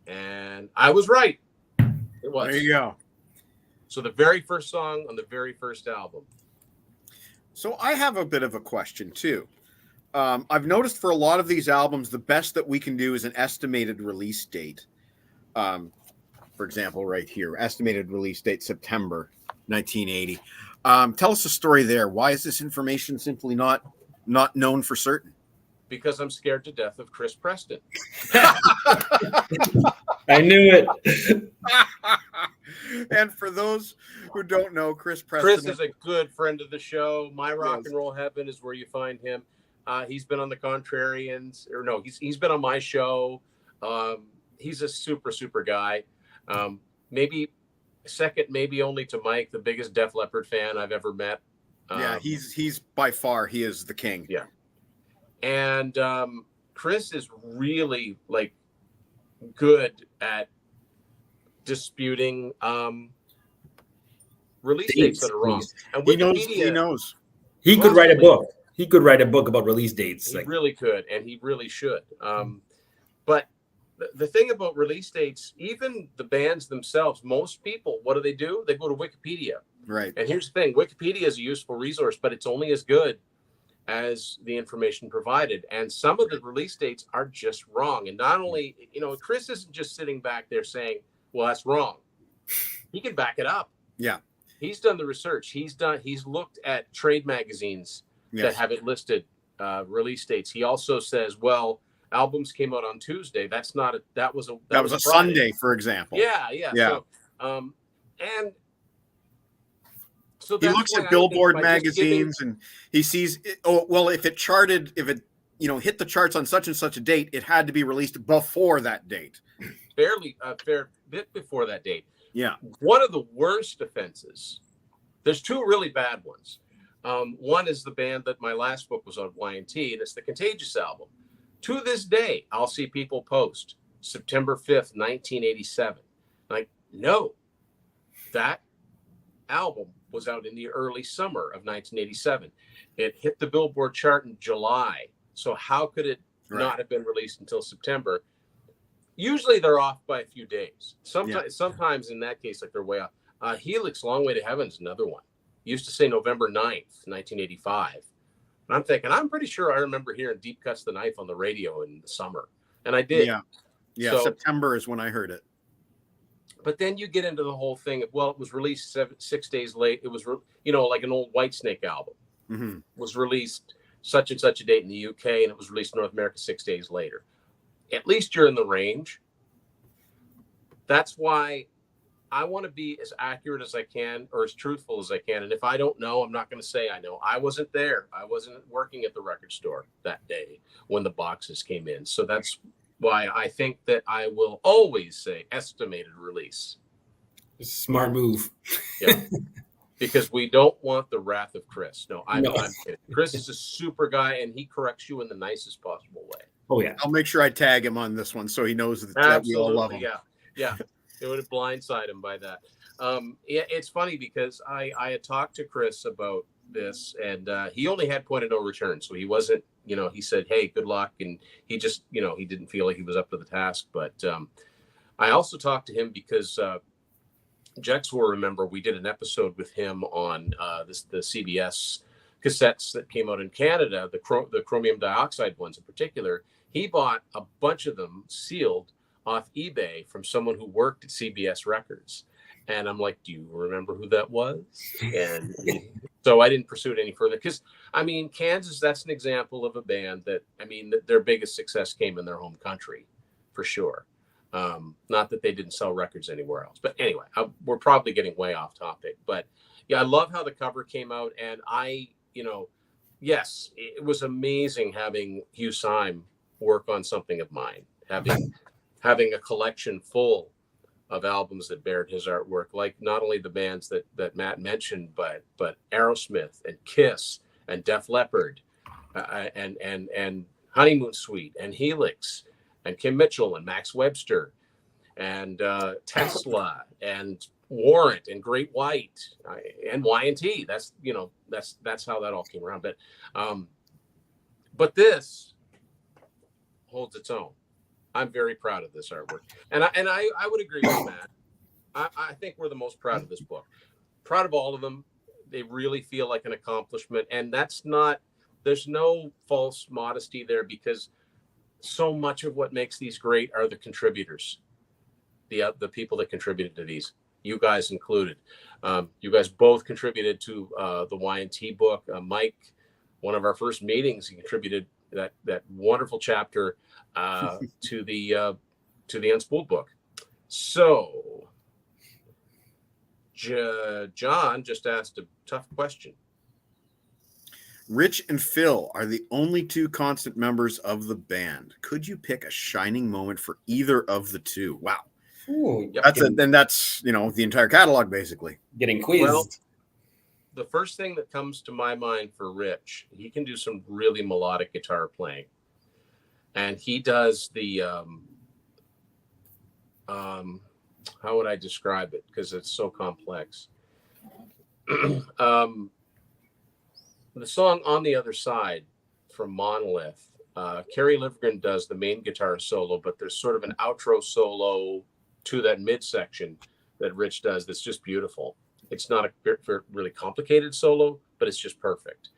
And I was right. It was. There you go. So the very first song on the very first album. So I have a bit of a question too. I've noticed for a lot of these albums, the best that we can do is an estimated release date. For example, right here, estimated release date, September 1980. Tell us the story there. Why is this information simply not known for certain? Because I'm scared to death of Chris Preston. I knew it. And for those who don't know, Chris Preston. Chris is a good friend of the show. My Rock and Roll Heaven is where you find him. He's been on the Contrarians, or no, he's been on my show. He's a super, super guy. Maybe second, maybe only to Mike, the biggest Def Leppard fan I've ever met. Yeah, he's by far, he is the king. Yeah. And Chris is really like good at disputing release dates that are wrong. And He knows. He could write a book. He could write a book about release dates. He really could, and he really should. But the thing about release dates, even the bands themselves, most people, what do? They go to Wikipedia. Right. And here's the thing. Wikipedia is a useful resource, but it's only as good as the information provided. And some of the release dates are just wrong. And not only, Chris isn't just sitting back there saying, well, that's wrong. He can back it up. Yeah. He's done the research. He's looked at trade magazines that have it listed release dates. He also says, well, albums came out on Tuesday. That was a Sunday, for example. Yeah. So, so he looks at Billboard magazines and he sees, if it charted, hit the charts on such and such a date, it had to be released before that date. Barely a fair bit before that date. Yeah. One of the worst offenses, there's two really bad ones. One is the band that my last book was on, Y&T, and it's the Contagious album. To this day, I'll see people post September 5th, 1987. Like, no, that album was out in the early summer of 1987. It hit the Billboard chart in July. So how could it not have been released until September? Usually they're off by a few days. Sometimes in that case, like they're way off. Helix, Long Way to Heaven is another one. Used to say November 9th, 1985. And I'm thinking, I'm pretty sure I remember hearing Deep Cuts the Knife on the radio in the summer. And I did. Yeah. So, September is when I heard it. But then you get into the whole thing of, well, it was released 6 days late. It was, like an old Whitesnake album was released such and such a date in the UK, and it was released in North America 6 days later. At least you're in the range. That's why I want to be as accurate as I can or as truthful as I can. And if I don't know, I'm not going to say I know. I wasn't there. I wasn't working at the record store that day when the boxes came in. So that's why I think that I will always say estimated release. Smart move. Yeah. Because we don't want the wrath of Chris. No, I'm kidding. Chris is a super guy, and he corrects you in the nicest possible way. Oh, yeah. I'll make sure I tag him on this one so he knows that we all love him. Yeah. It would blindside him by that. Yeah, it's funny because I had talked to Chris about this, and he only had point of no return. So he wasn't, he said, hey, good luck. And he just, he didn't feel like he was up to the task. But I also talked to him because Jex will remember we did an episode with him on the CBS cassettes that came out in Canada, the chromium dioxide ones in particular. He bought a bunch of them sealed off eBay from someone who worked at CBS Records. And I'm like, do you remember who that was? And so I didn't pursue it any further because, Kansas, that's an example of a band that, their biggest success came in their home country for sure. Not that they didn't sell records anywhere else. But anyway, we're probably getting way off topic. But yeah, I love how the cover came out. And yes, it was amazing having Hugh Syme work on something of mine, having a collection full of albums that bared his artwork, like not only the bands that Matt mentioned, but Aerosmith and Kiss and Def Leppard and Honeymoon Suite and Helix and Kim Mitchell and Max Webster and Tesla and Warrant and Great White and Y&T. That's how that all came around. But this holds its own. I'm very proud of this artwork, and I would agree with Matt. I think we're the most proud of this book. Proud of all of them. They really feel like an accomplishment, and there's no false modesty there because so much of what makes these great are the contributors, the people that contributed to these, you guys included. You guys both contributed to the Y&T book. Mike, one of our first meetings, he contributed that wonderful chapter to the Unspooled book. So John just asked a tough question. Rich and Phil are the only two constant members of the band. Could you pick a shining moment for either of the two? Wow. Ooh, that's the entire catalog basically. Getting quizzed. Well, the first thing that comes to my mind for Rich, he can do some really melodic guitar playing. And he does the how would I describe it? Because it's so complex. The song On the Other Side from Monolith, Kerry Livgren does the main guitar solo, but there's sort of an outro solo to that midsection that Rich does that's just beautiful. It's not a really complicated solo, but it's just perfect.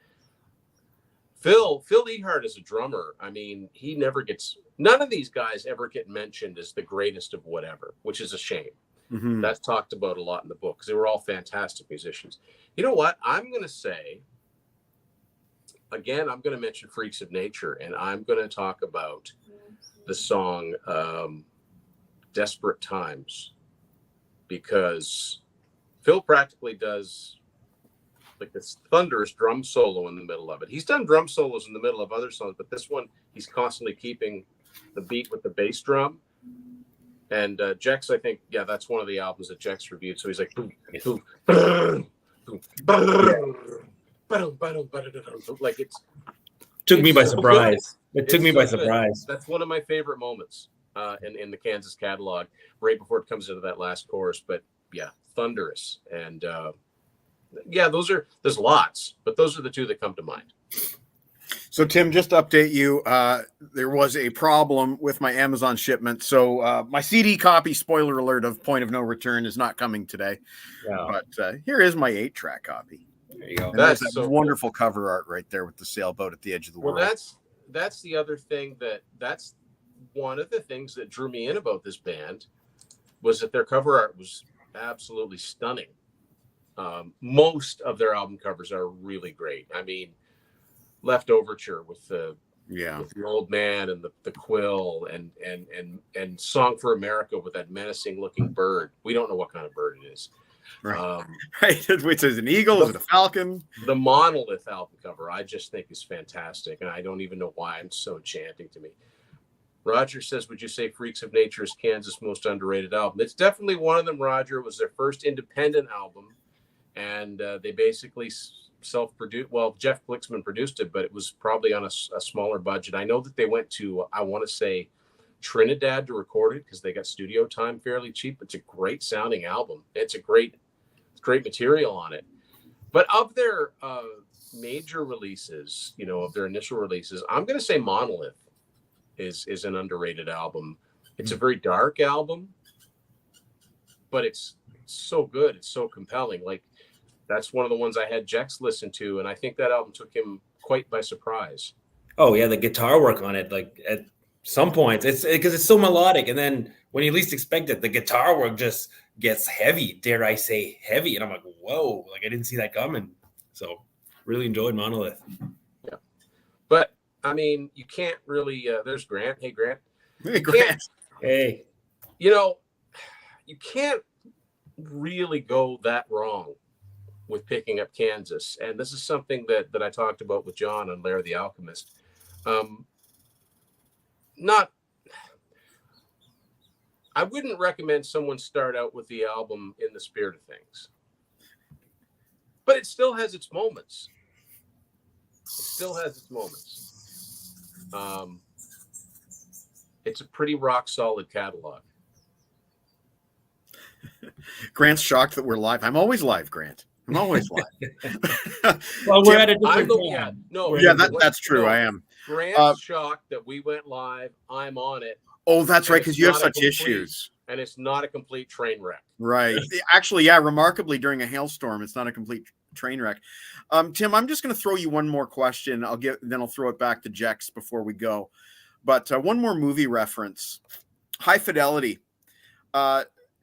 Phil Ehart is a drummer. None of these guys ever get mentioned as the greatest of whatever, which is a shame. Mm-hmm. That's talked about a lot in the book because they were all fantastic musicians. You know what? I'm going to say, again, I'm going to mention Freaks of Nature, and I'm going to talk about the song Desperate Times, because Phil practically does like this thunderous drum solo in the middle of it. He's done drum solos in the middle of other songs, but this one, he's constantly keeping the beat with the bass drum. And Jex, I think, that's one of the albums that Jex reviewed. So he's like, boom, boom, boom, boom, like it took me by surprise. It took me by surprise. That's one of my favorite moments in the Kansas catalog, right before it comes into that last chorus. But yeah, thunderous. And there's lots, but those are the two that come to mind. So Tim, just to update you, there was a problem with my Amazon shipment. So my CD copy, spoiler alert, of Point of No Return is not coming today. Wow. But here is my 8-track copy. There you go. And that's so wonderful cover art right there with the sailboat at the edge of the world. Well, that's the other thing that's one of the things that drew me in about this band was that their cover art was absolutely stunning. Most of their album covers are really great. Left Overture with the Yeah. with the old man and the quill and Song for America with that menacing looking bird. We don't know what kind of bird it is. Right. Right. Which is an eagle? Is it a falcon? The Monolith album cover, I just think is fantastic. And I don't even know why it's so enchanting to me. Roger says, would you say Freaks of Nature is Kansas' most underrated album? It's definitely one of them, Roger. It was their first independent album. And they basically self-produced. Well, Jeff Blixman produced it, but it was probably on a smaller budget. I know that they went to, I want to say, Trinidad to record it because they got studio time fairly cheap. It's a great sounding album. It's great material on it. But of their major releases, of their initial releases, I'm going to say Monolith is an underrated album. It's a very dark album, but it's so good. It's so compelling. Like, that's one of the ones I had Jex listen to, and I think that album took him quite by surprise. Oh yeah, the guitar work on it, like at some points, it's because it's so melodic, and then when you least expect it, the guitar work just gets heavy. Dare I say heavy? And I'm like, whoa! Like I didn't see that coming. So really enjoyed Monolith. Yeah, but I mean, you can't really. There's Grant. Hey, Grant. Hey, Grant. Hey. You can't really go that wrong with picking up Kansas. And this is something that I talked about with John on Lair the Alchemist. I wouldn't recommend someone start out with the album in the spirit of things. But it still has its moments. It's a pretty rock solid catalog. Grant's shocked that we're live. I'm always live, Grant. I'm always live. Well, we're at a different time. That's true. I am. Grant's shocked that we went live. I'm on it. Oh, that's right, because you have such issues. And it's not a complete train wreck. Right. Actually, yeah, remarkably, during a hailstorm, it's not a complete train wreck. Tim, I'm just going to throw you one more question. Then I'll throw it back to Jex before we go. But one more movie reference. High Fidelity.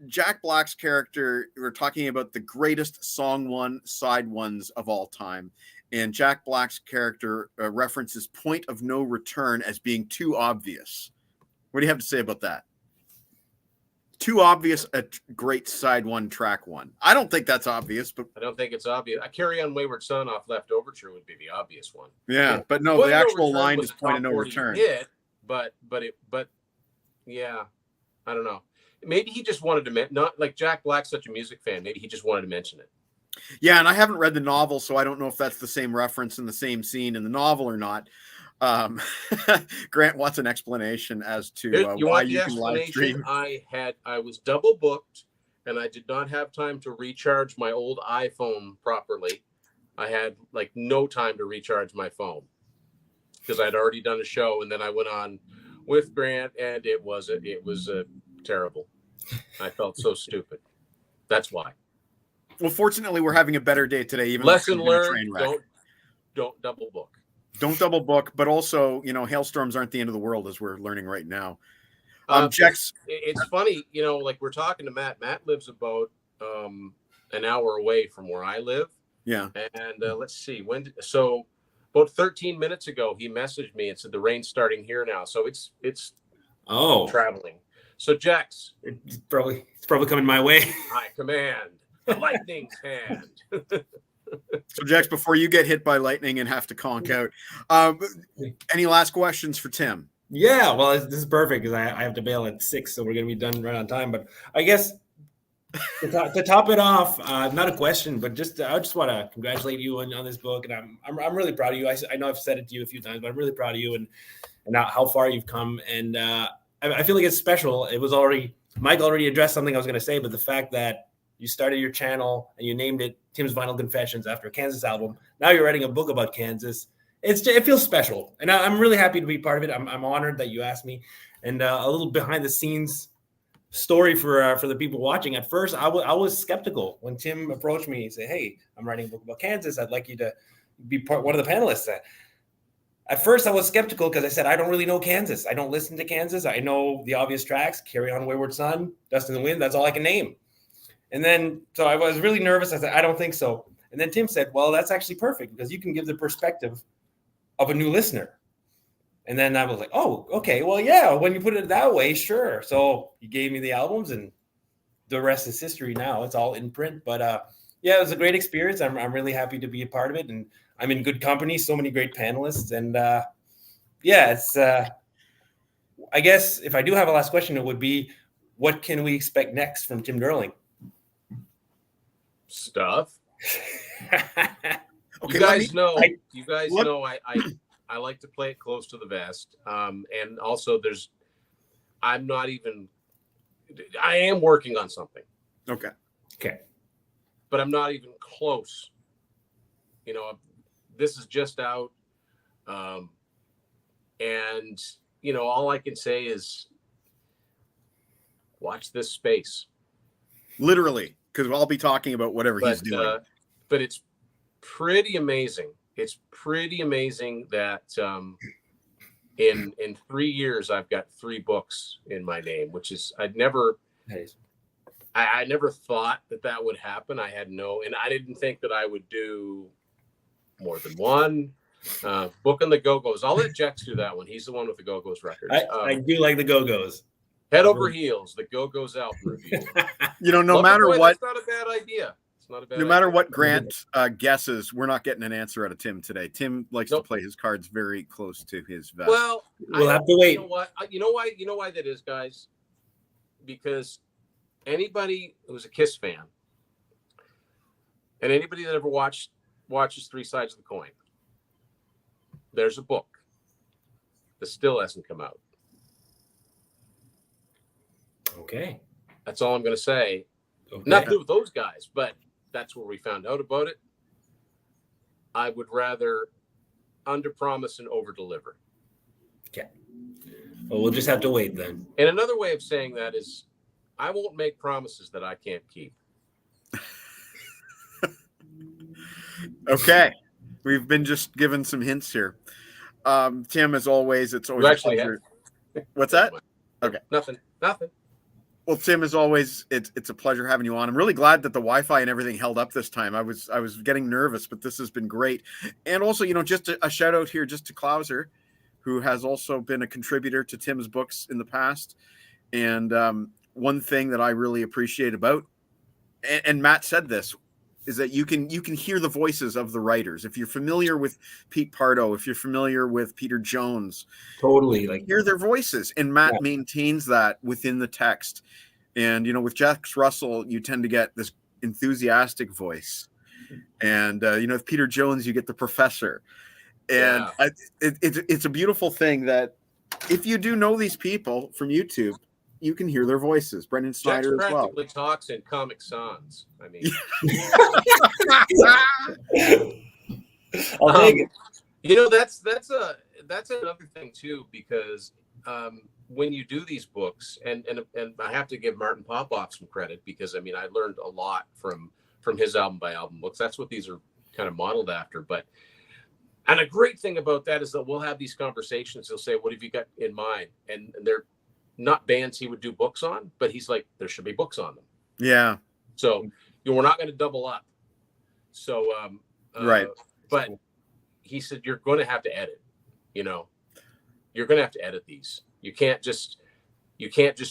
Jack Black's character, we're talking about the greatest song one, side ones of all time. And Jack Black's character references Point of No Return as being too obvious. What do you have to say about that? Too obvious, a great side one, track one. I don't think that's obvious, but I don't think it's obvious. I Carry On Wayward Son off Left Overture would be the obvious one. Yeah, but no, the actual line is Point of No Return. But yeah, I don't know. Maybe he just wanted to not like Jack Black's such a music fan. Maybe he just wanted to mention it. Yeah, and I haven't read the novel, so I don't know if that's the same reference in the same scene in the novel or not. Grant wants an explanation as to why you can live stream. I was double booked, and I did not have time to recharge my old iPhone properly. I had like no time to recharge my phone because I'd already done a show, and then I went on with Grant, and it was terrible. I felt so stupid. That's why. Well, fortunately, we're having a better day today. Even lesson learned: don't double book. Don't double book, but also, hailstorms aren't the end of the world, as we're learning right now. Jex, it's funny, like we're talking to Matt. Matt lives about an hour away from where I live. Yeah. And let's see so about 13 minutes ago, he messaged me and said the rain's starting here now. So it's traveling. So Jex, it's probably coming my way. I command the lightning's hand. So Jex, before you get hit by lightning and have to conk out, any last questions for Tim? Yeah, well, this is perfect because I have to bail at 6, so we're going to be done right on time. But I guess to top it off, not a question, but I just want to congratulate you on this book, and I'm really proud of you. I know I've said it to you a few times, but I'm really proud of you and how far you've come. And I feel like it's special. It was Mike already addressed something I was going to say, but the fact that you started your channel and you named it Tim's Vinyl Confessions after a Kansas album. Now you're writing a book about Kansas. It feels special, and I'm really happy to be part of it. I'm honored that you asked me, and a little behind the scenes story for the people watching. At first, I was skeptical when Tim approached me and said, "Hey, I'm writing a book about Kansas. I'd like you to be one of the panelists." At first, I was skeptical because I said, I don't really know Kansas. I don't listen to Kansas. I know the obvious tracks: "Carry On, Wayward Son," "Dust in the Wind." That's all I can name. And then, so I was really nervous. I said, I don't think so. And then Tim said, well, that's actually perfect because you can give the perspective of a new listener. And then I was like, oh, okay, well, yeah, when you put it that way, sure. So he gave me the albums, and the rest is history now. It's all in print. But yeah, it was a great experience. I'm really happy to be a part of it. And I'm in good company, so many great panelists. And yeah, it's, I guess if I do have a last question, it would be, what can we expect next from Tim Durling? Stuff. Okay, You guys know What- I like to play it close to the vest. And also I am working on something, Okay. Okay. but I'm not even close. You know, this is just out. And you know, all I can say is watch this space. Literally, because I'll be talking about whatever he's doing. But it's pretty amazing. It's pretty amazing that in 3 years I've got 3 books in my name, which is I never thought that would happen. I didn't think that I would do more than one. Book on the Go-Go's. I'll let Jex do that one. He's the one with the Go-Go's records. I do like the Go-Go's. Head Over Heels, the Go-Go's album review. You know, no Love matter Boy, what, that's not a bad idea. It's not a bad no matter idea. what Grant guesses, we're not getting an answer out of Tim today. Tim likes to play his cards very close to his vest. Well, We'll have to wait. You know what? You know why that is, guys? Because anybody who's a Kiss fan and anybody that ever watches Three Sides of the Coin, there's a book that still hasn't come out. Okay. That's all I'm going to say. Okay. Nothing to do with those guys, but that's where we found out about it. I would rather underpromise and overdeliver. Okay. Well, we'll just have to wait then. And another way of saying that is I won't make promises that I can't keep. Okay. We've been just given some hints here. Tim, as always, it's always You a actually pleasure. What's that? Okay. Nothing. Well, Tim, as always, it's a pleasure having you on. I'm really glad that the Wi-Fi and everything held up this time. I was getting nervous, but this has been great. And also, you know, just a shout out here just to Klauser, who has also been a contributor to Tim's books in the past. And one thing that I really appreciate about, and Matt said this, is that you can hear the voices of the writers. If you're familiar with Pete Pardo, if you're familiar with Peter Jones, Totally. Like, hear their voices. And Matt maintains that within the text. And, you know, with Jack Russell, you tend to get this enthusiastic voice. And, you know, with Peter Jones, you get the professor. And it's a beautiful thing that if you do know these people from YouTube, you can hear their voices. Brendan Snyder Jack as well. practically talks in Comic Sans. I mean, I'll take it. you know, that's another thing too, because when you do these books, and I have to give Martin Popoff some credit, because I mean I learned a lot from his album by album books. That's what these are kind of modeled after. And a great thing about that is that we'll have these conversations. He'll say, "What have you got in mind?" And they're not bands he would do books on, but he's like, there should be books on them. Yeah. So you know, we're not going to double up. So right. But he said you're going to have to edit. You know, you're going to have to edit these. You can't just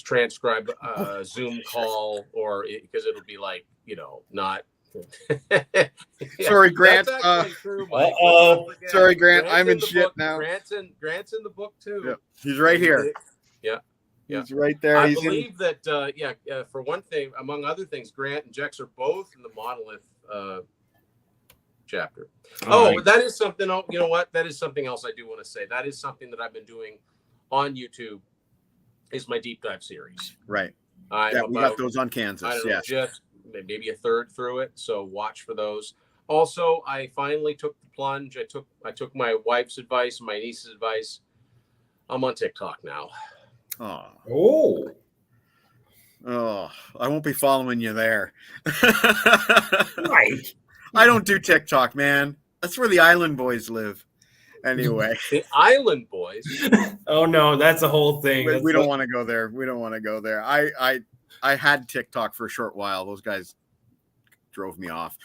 transcribe a Zoom call, or because it'll be like, you know, not. Yeah, sorry, Grant. True, sorry, Grant. Grant's I'm in the shit book. now. Grant's in the book too. Yeah. He's right here. Yeah. He's right there. I believe that, for one thing, among other things, Grant and Jex are both in the Monolith chapter. Right. That is something. You know what? That is something else I do want to say. That is something that I've been doing on YouTube, is my deep dive series. Right. We got those on Kansas. I don't know, just maybe a third through it. So watch for those. Also, I finally took the plunge. I took my wife's advice and my niece's advice. I'm on TikTok now. Oh, I won't be following you there. Right. I don't do TikTok, man. That's where the Island Boys live. Anyway. The Island Boys? Oh, no, that's a whole thing. We don't want to go there. We don't want to go there. I had TikTok for a short while. Those guys drove me off.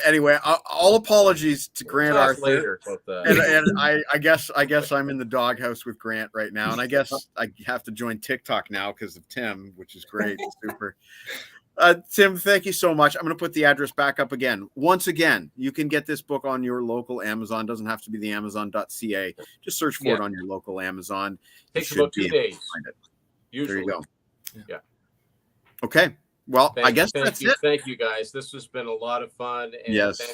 Anyway, all apologies to Grant Talk Arthur. later about that. And I guess I'm in the doghouse with Grant right now, and I guess I have to join TikTok now because of Tim, which is great, super. Tim, thank you so much. I'm going to put the address back up again. Once again, you can get this book on your local Amazon. Doesn't have to be the Amazon.ca. Just search for it on your local Amazon. Takes about 2 days. Find it. Usually. There you go. Yeah. Okay. Well, I guess that's it. Thank you, guys. This has been a lot of fun. And yes. Thank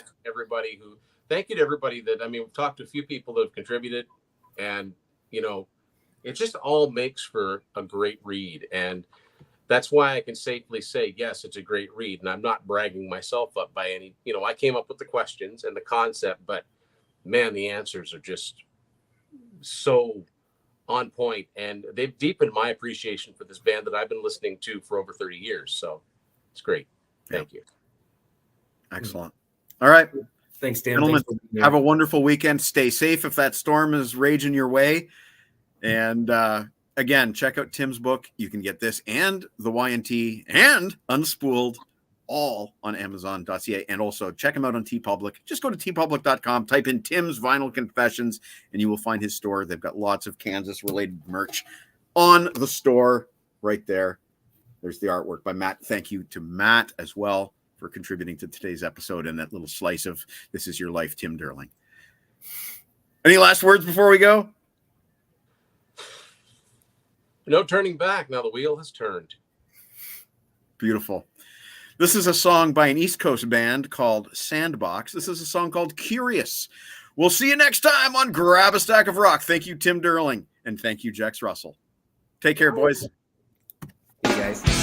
you to everybody that, I mean, we've talked to a few people that have contributed, and, you know, it just all makes for a great read. And that's why I can safely say, yes, it's a great read. And I'm not bragging myself up by any, you know, I came up with the questions and the concept, but man, the answers are just so on point, and they've deepened my appreciation for this band that I've been listening to for over 30 years. So it's great. Thank you. Excellent. All right. Thanks, Dan. Gentlemen, Thanks. have a wonderful weekend. Stay safe if that storm is raging your way. And again, check out Tim's book. You can get this and the YNT and Unspooled all on Amazon.ca. And also check him out on TeePublic. Just go to teepublic.com, type in Tim's Vinyl Confessions, and you will find his store. They've got lots of Kansas-related merch on the store right there. There's the artwork by Matt. Thank you to Matt as well for contributing to today's episode and that little slice of This Is Your Life, Tim Durling. Any last words before we go? No turning back. Now the wheel has turned. Beautiful. This is a song by an East Coast band called Sandbox. This is a song called Curious. We'll see you next time on Grab a Stack of Rock. Thank you, Tim Durling, and thank you, Jex Russell. Take care, boys. Hey, guys.